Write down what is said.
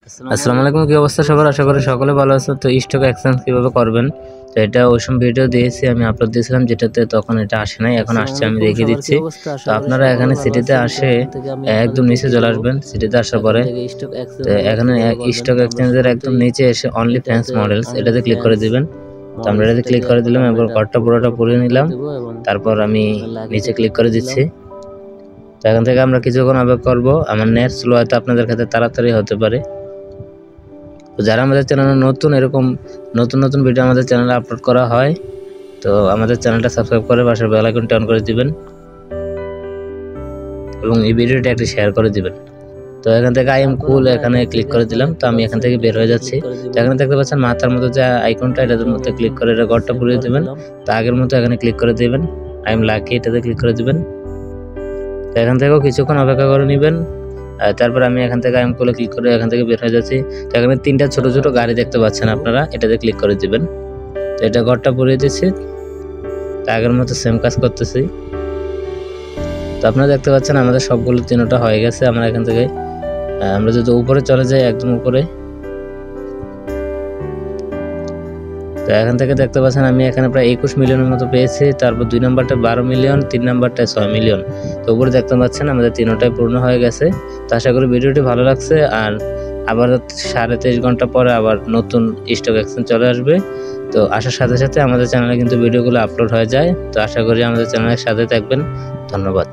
আসসালামু আলাইকুম, কি অবস্থা সবার? আশা করি সকলে ভালো আছো। তো স্টক এক্সচেঞ্জ কিভাবে করবেন, তো এটা ওই সময় ভিডিও দিয়েছি, আমি আপলোড দিয়েছিলাম, যেটাতে তখন এটা আসে নাই, এখন আসছে, আমি দেখিয়ে দিচ্ছি। তো আপনারা এখানে সিটিতে আসে একদম নিচে চলে আসবেন। সিটিতে আসার পরে তো এখানে স্টক এক্সচেঞ্জের একদম নিচে এসে অনলি ফ্যান্স মডেলস এটাতে ক্লিক করে দিবেন। তো আমরা এটাতে ক্লিক করে দিলাম, এবার ঘরটা পুরোটা পুরিয়ে নিলাম, তারপর আমি নিচে ক্লিক করে দিচ্ছি। তো এখান থেকে আমরা কিছুক্ষণ অপেক্ষা করবো। আমার নেট স্লো হয়তো আপনাদের ক্ষেত্রে তাড়াতাড়ি হতে পারে। তো যারা আমাদের চ্যানেলে নতুন, এরকম নতুন নতুন ভিডিও আমাদের চ্যানেলে আপলোড করা হয়, তো আমাদের চ্যানেলটা সাবস্ক্রাইব করে পাশের বেল আইকনটা অন করে দিবেন এবং এই ভিডিওটা একটু শেয়ার করে দিবেন। তো এখান থেকে আই এম কুল এখানে ক্লিক করে দিলাম। তো আমি এখান থেকে বের হয়ে যাচ্ছি। তো এখানে দেখতে পাচ্ছেন মাথার মতো যে আইকনটা, এটার মধ্যে ক্লিক করে এটা ঘরটা পুরিয়ে দিবেন। তো আগের মতো এখানে ক্লিক করে দিবেন, আই এম লাকি এটাতে ক্লিক করে দিবেন। তো এখান থেকেও কিছুক্ষণ অপেক্ষা করে নেবেন। তারপর আমি এখান থেকে আই এম কুলে ক্লিক করে এখান থেকে বের হয়ে যাচ্ছি। তো এখানে তিনটা ছোট ছোট গাড়ি দেখতে পাচ্ছেন আপনারা, এটাতে ক্লিক করে দিবেন। তো এটা ঘরটা পুরিয়ে দিচ্ছি, তো আগের মতো সেম কাজ করতেছি। তো আপনারা দেখতে পাচ্ছেন আমাদের সবগুলো তিনটা হয়ে গেছে। আমরা এখান থেকে আমরা যদি উপরে চলে যাই, একদম উপরে, তো এখান থেকে দেখতে পাচ্ছেন আমি এখানে প্রায় 21 মিলিয়নের মতো পেয়েছি। তারপর 2 নাম্বারটা 12 মিলিয়ন, 3 নাম্বারটা 6 মিলিয়ন। তো উপরে দেখতে পাচ্ছেন আমাদের তিনটাই পূর্ণ হয়ে গেছে। তো আশা করি ভিডিওটি ভালো লাগছে। আর আবার 23.5 ঘন্টা পরে আবার নতুন স্টক এক্সচেঞ্জ চলে আসবে। তো আসার সাথে সাথে আমাদের চ্যানেলে কিন্তু ভিডিওগুলো আপলোড হয়ে যায়। তো আশা করি আমাদের চ্যানেলের সাথে থাকবেন। ধন্যবাদ।